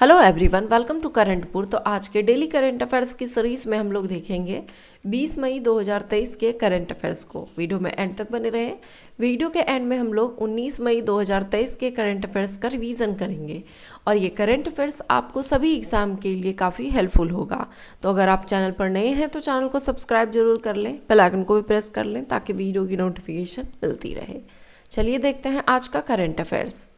Hello everyone, welcome to करंटपुर। तो आज के डेली करंट अफेयर्स की सीरीज में हम लोग देखेंगे 20 मई 2023 के करंट अफेयर्स को। वीडियो में एंड तक बने रहे। वीडियो के एंड में हम लोग 19 मई 2023 के करंट अफेयर्स का रिवीजन करेंगे और ये करंट अफेयर्स आपको सभी एग्जाम के लिए काफ़ी हेल्पफुल होगा। तो अगर आप चैनल पर नए हैं तो चैनल को सब्सक्राइब जरूर कर लें, बेल आइकन को भी प्रेस कर लें ताकि वीडियो की नोटिफिकेशन मिलती रहे। चलिए देखते हैं आज का करंट अफेयर्स।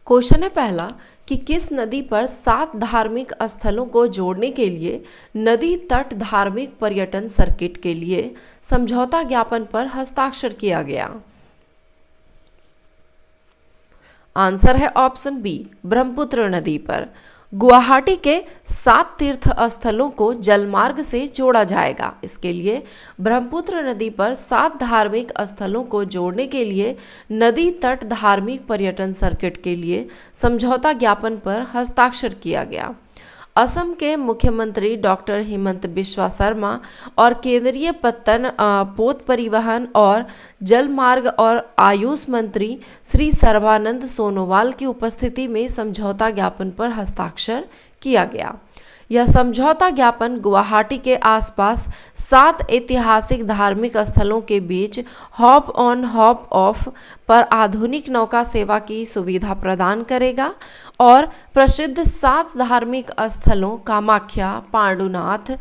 क्वेश्चन है पहला कि किस नदी पर 7 धार्मिक स्थलों को जोड़ने के लिए नदी तट धार्मिक पर्यटन सर्किट के लिए समझौता ज्ञापन पर हस्ताक्षर किया गया। आंसर है ऑप्शन बी, ब्रह्मपुत्र नदी पर। गुवाहाटी के 7 तीर्थ स्थलों को जलमार्ग से जोड़ा जाएगा। इसके लिए ब्रह्मपुत्र नदी पर 7 धार्मिक स्थलों को जोड़ने के लिए नदी तट धार्मिक पर्यटन सर्किट के लिए समझौता ज्ञापन पर हस्ताक्षर किया गया। असम के मुख्यमंत्री डॉक्टर हिमंत बिस्वा शर्मा और केंद्रीय पोत परिवहन और जलमार्ग और आयुष मंत्री श्री सर्बानंद सोनोवाल की उपस्थिति में समझौता ज्ञापन पर हस्ताक्षर किया गया। यह समझौता ज्ञापन गुवाहाटी के आसपास 7 ऐतिहासिक धार्मिक स्थलों के बीच हॉप ऑन हॉप ऑफ पर आधुनिक नौका सेवा की सुविधा प्रदान करेगा और प्रसिद्ध 7 धार्मिक स्थलों कामाख्या, पांडुनाथ,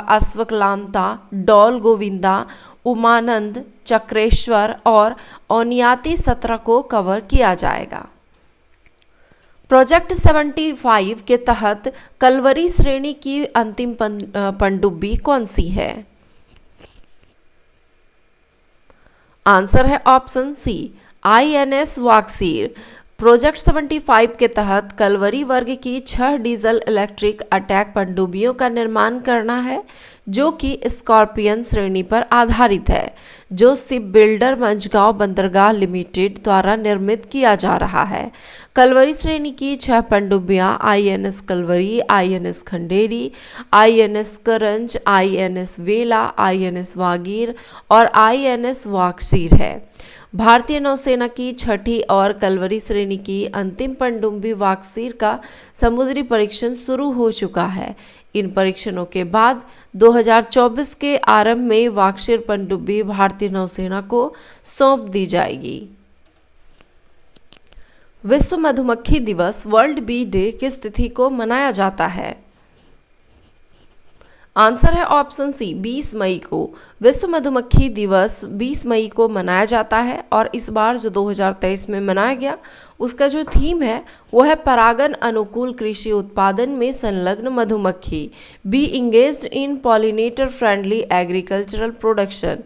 अस्वक्लांता, डोल गोविंदा, उमानंद, चक्रेश्वर और ओनियाती सत्र को कवर किया जाएगा। प्रोजेक्ट 75 के तहत कलवरी श्रेणी की अंतिम पनडुब्बी कौन सी है? आंसर है option C, INS Vagsheer. Project 75 के तहत कलवरी वर्ग की 6 डीजल इलेक्ट्रिक अटैक पनडुब्बियों का निर्माण करना है जो कि स्कॉर्पियन श्रेणी पर आधारित है, जो शिप बिल्डर मझगांव बंदरगाह लिमिटेड द्वारा निर्मित किया जा रहा है। कलवरी श्रेणी की 6 पनडुब्बियां INS Kalvari, INS Khanderi, INS करंज, INS वेला, INS वागीर और INS वागसीर है। भारतीय नौसेना की 6ठी और कलवरी श्रेणी की अंतिम पनडुब्बी वागसीर का समुद्री परीक्षण शुरू हो चुका है। इन परीक्षणों के बाद 2024 के आरंभ में वागसीर पनडुब्बी भारतीय नौसेना को सौंप दी जाएगी। विश्व मधुमक्खी दिवस वर्ल्ड बी डे किस तिथि को मनाया जाता है? आंसर है ऑप्शन सी, 20 मई को। विश्व मधुमक्खी दिवस 20 मई को मनाया जाता है और इस बार जो 2023 में मनाया गया उसका जो थीम है वो है परागन अनुकूल कृषि उत्पादन में संलग्न मधुमक्खी, बी इंगेज्ड इन पॉलिनेटर फ्रेंडली एग्रीकल्चरल प्रोडक्शन,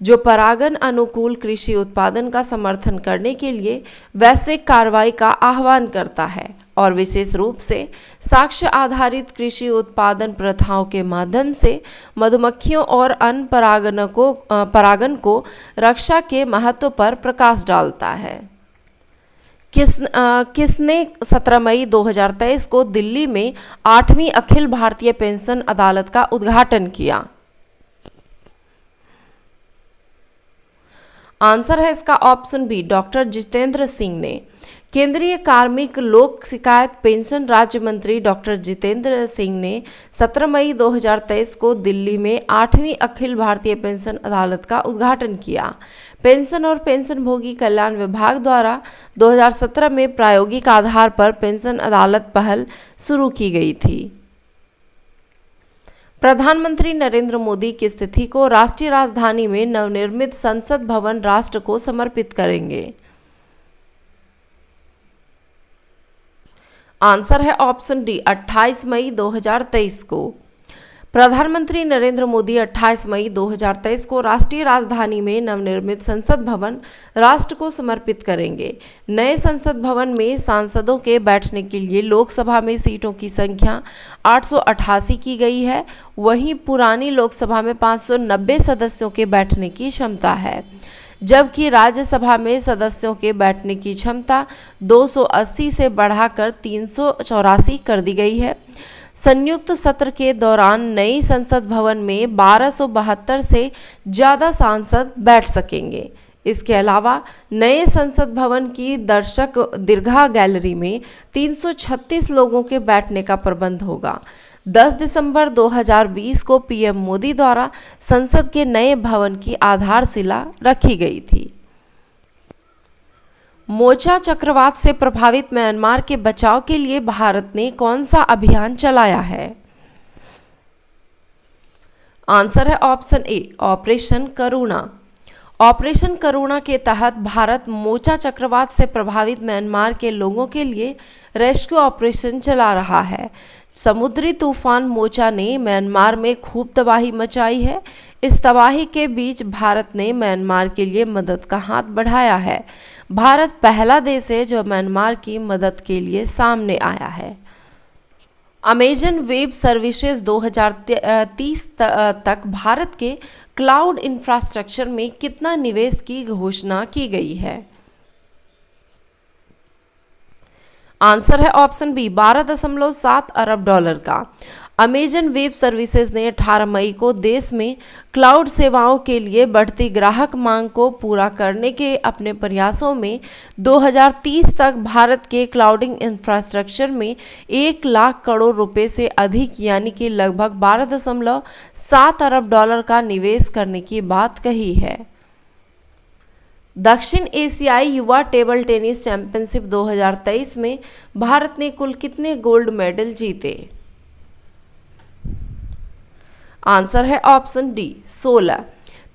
जो परागन अनुकूल कृषि उत्पादन का समर्थन करने के लिए वैश्विक कार्रवाई का आह्वान करता है और विशेष रूप से साक्ष्य आधारित कृषि उत्पादन प्रथाओं के माध्यम से मधुमक्खियों और अन्य परागन को रक्षा के महत्व पर प्रकाश डालता है। किसने 17 मई 2023 को दिल्ली में 8वीं अखिल भारतीय पेंशन अदालत का उद्घाटन किया? आंसर है इसका option B, doctor Jitendra Singh ने। केंद्रीय कार्मिक लोक शिकायत पेंशन राज्य मंत्री डॉक्टर जितेंद्र सिंह ने 17 मई 2023 को दिल्ली में 8वीं अखिल भारतीय पेंशन अदालत का उद्घाटन किया। पेंशन और पेंशनभोगी कल्याण विभाग द्वारा 2017 में प्रायोगिक आधार पर पेंशन अदालत पहल शुरू की गई थी। प्रधानमंत्री नरेंद्र मोदी किस तिथि को राष्ट्रीय राजधानी में नवनिर्मित संसद भवन राष्ट्र को समर्पित करेंगे? आंसर है ऑप्शन डी, 28 मई 2023 को। प्रधानमंत्री नरेंद्र मोदी 28 मई 2023 को राष्ट्रीय राजधानी में नवनिर्मित संसद भवन राष्ट्र को समर्पित करेंगे। नए संसद भवन में सांसदों के बैठने के लिए लोकसभा में सीटों की संख्या 888 की गई है, वहीं पुरानी लोकसभा में 590 सदस्यों के बैठने की क्षमता है, जबकि राज्यसभा में सदस्यों के बैठने की क्षमता 280 से बढ़ाकर 384 कर दी गई है। संयुक्त सत्र के दौरान नई संसद भवन में 1272 से ज़्यादा सांसद बैठ सकेंगे। इसके अलावा नए संसद भवन की दर्शक दीर्घा गैलरी में 336 लोगों के बैठने का प्रबंध होगा। 10 दिसंबर 2020 को पीएम मोदी द्वारा संसद के नए भवन की आधारशिला रखी गई थी। मोचा चक्रवात से प्रभावित म्यांमार के बचाव के लिए भारत ने कौन सा अभियान चलाया है? आंसर है option A, operation Karuna. Operation Karuna के तहत भारत मोचा चक्रवात से प्रभावित म्यांमार के लोगों के लिए रेस्क्यू ऑपरेशन चला रहा है। समुद्री तूफान मोचा ने म्यांमार में खूब तबाही मचाई है। इस तबाही के बीच भारत ने म्यांमार के लिए मदद का हाथ बढ़ाया है। भारत पहला देश है जो म्यांमार की मदद के लिए सामने आया है। अमेजन वेब सर्विसेज 2030 तक भारत के क्लाउड इंफ्रास्ट्रक्चर में कितना निवेश की घोषणा की गई है? आंसर है ऑप्शन बी, 12.7 अरब डॉलर का। अमेजन वेब सर्विसेज ने 18 मई को देश में क्लाउड सेवाओं के लिए बढ़ती ग्राहक मांग को पूरा करने के अपने प्रयासों में 2030 तक भारत के क्लाउडिंग इंफ्रास्ट्रक्चर में 1 लाख करोड़ रुपए से अधिक यानी कि लगभग 12.7 अरब डॉलर का निवेश करने की बात कही है। दक्षिण एशियाई युवा टेबल टेनिस चैंपियनशिप 2023 में भारत ने कुल कितने गोल्ड मेडल जीते? आंसर है ऑप्शन डी, 16।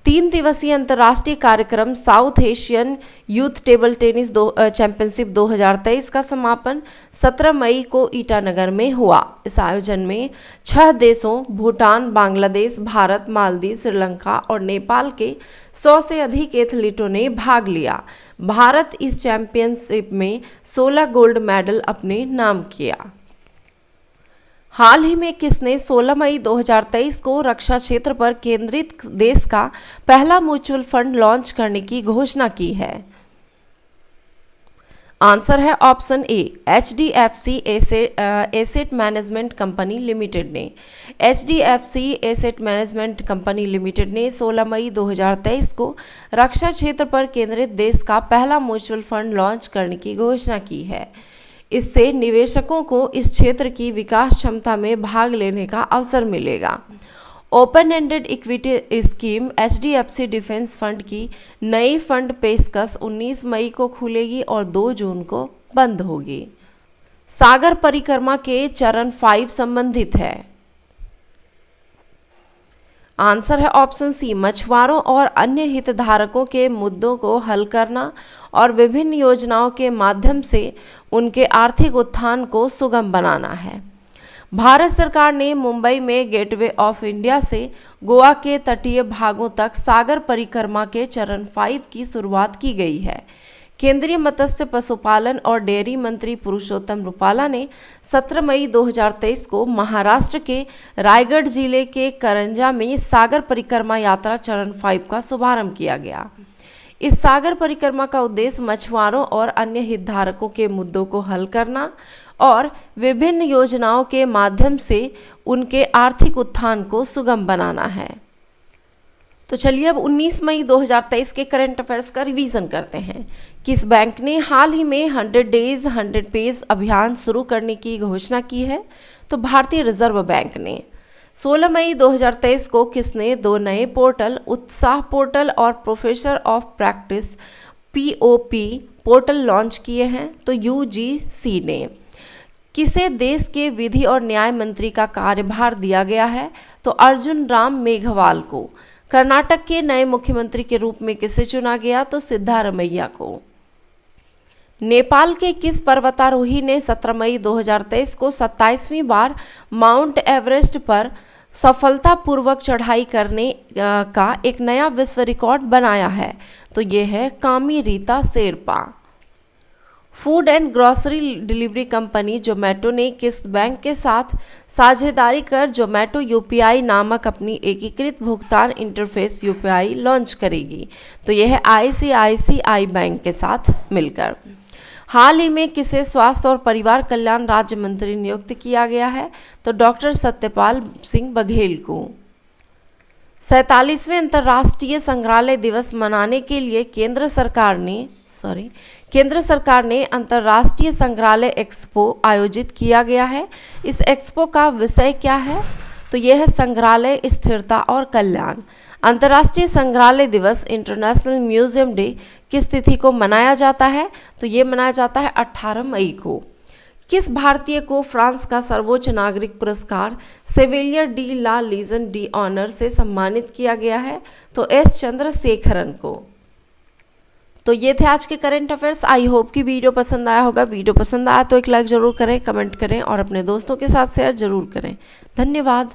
3 दिवसीय अंतर्राष्ट्रीय कार्यक्रम south Asian youth table tennis championship 2023 का समापन 17 मई को ईटानगर में हुआ। इस आयोजन में 6 देशों भूटान, बांग्लादेश, भारत, मालदीव, श्रीलंका और नेपाल के 100 से अधिक एथलीटों ने भाग लिया। भारत इस चैंपियनशिप में 16 गोल्ड मेडल अपने नाम किया। हाल ही में किसने 16 मई 2023 को रक्षा क्षेत्र पर केंद्रित देश का पहला म्यूचुअल फंड लॉन्च करने की घोषणा की है? आंसर है ऑप्शन ए, HDFC asset management company limited ने। HDFC asset management company limited ने 16 मई 2023 को रक्षा क्षेत्र पर केंद्रित देश का पहला म्यूचुअल फंड लॉन्च करने की घोषणा की है। इससे निवेशकों को इस क्षेत्र की विकास क्षमता में भाग लेने का अवसर मिलेगा। Open ended equity scheme HDFC defence fund की नई फंड पेशकश 19 मई को खुलेगी और 2 जून को बंद होगी। सागर परिक्रमा के चरण 5 संबंधित है। आंसर है ऑप्शन सी, मछुआरों और अन्य हितधारकों के मुद्दों को हल करना और विभिन्न योजनाओं के माध्यम से उनके आर्थिक उत्थान को सुगम बनाना है। भारत सरकार ने मुंबई में गेटवे ऑफ इंडिया से गोवा के तटीय भागों तक सागर परिक्रमा के चरण 5 की शुरुआत की गई है। केंद्रीय मत्स्य पशुपालन और डेयरी मंत्री पुरुषोत्तम रुपाला ने 17 मई 2023 को महाराष्ट्र के रायगढ़ जिले के करंजा में सागर परिक्रमा यात्रा चरण 5 का शुभारंभ किया गया। इस सागर परिक्रमा का उद्देश्य मछुआरों और अन्य हितधारकों के मुद्दों को हल करना और विभिन्न योजनाओं के माध्यम से उनके आर्थिक उत्थान को सुगम बनाना है। तो चलिए अब 19 मई 2023 के करंट अफेयर्स का रिवीजन करते हैं। किस बैंक ने हाल ही में 100 डेज 100 पेज अभियान शुरू करने की घोषणा की है? तो भारतीय रिजर्व बैंक ने। 16 मई 2023 को किसने 2 नए पोर्टल उत्साह पोर्टल और professor of practice POP portal launch किए हैं? तो UGC ने। किसे देश के विधि और न्याय मंत्री का कार्यभार दिया गया है? तो अर्जुन राम मेघवाल को। कर्नाटक के नए मुख्यमंत्री के रूप में किसे चुना गया? तो सिद्धारमैया को। नेपाल के किस पर्वतारोही ने 17 मई 2023 को 27वीं बार माउंट एवरेस्ट पर सफलतापूर्वक चढ़ाई करने का एक नया विश्व रिकॉर्ड बनाया है? तो ये है कामी Rita Sherpa. Food and grocery delivery company Zomato ने किस बैंक के साथ साझेदारी कर जोमेटो UPI नामक अपनी एकीकृत भुगतान इंटरफेस UPI लॉन्च करेगी? तो यह है ICICI बैंक के साथ मिलकर। हाल ही में किसे स्वास्थ्य और परिवार कल्याण राज्य मंत्री नियुक्त किया गया है? तो डॉक्टर सत्यपाल सिंह बघेल को। 47वें अंतर्राष्ट्रीय संग्रहालय दिवस मनाने के लिए केंद्र सरकार ने अंतर्राष्ट्रीय संग्रहालय एक्सपो आयोजित किया गया है। इस एक्सपो का विषय क्या है? तो यह है संग्रहालय स्थिरता और कल्याण। अंतर्राष्ट्रीय संग्रहालय दिवस इंटरनेशनल म्यूजियम डे किस तिथि को मनाया जाता है? तो ये मनाया जाता है 18 मई को। किस भारतीय को फ्रांस का सर्वोच्च नागरिक पुरस्कार सेविलियर डी ला लीजन डी ऑनर से सम्मानित किया गया है? तो एस चंद्रशेखरन को। तो ये थे आज के करंट अफेयर्स। आई होप कि वीडियो पसंद आया होगा। वीडियो पसंद आया तो एक लाइक ज़रूर करें, कमेंट करें और अपने दोस्तों के साथ शेयर ज़रूर करें। धन्यवाद।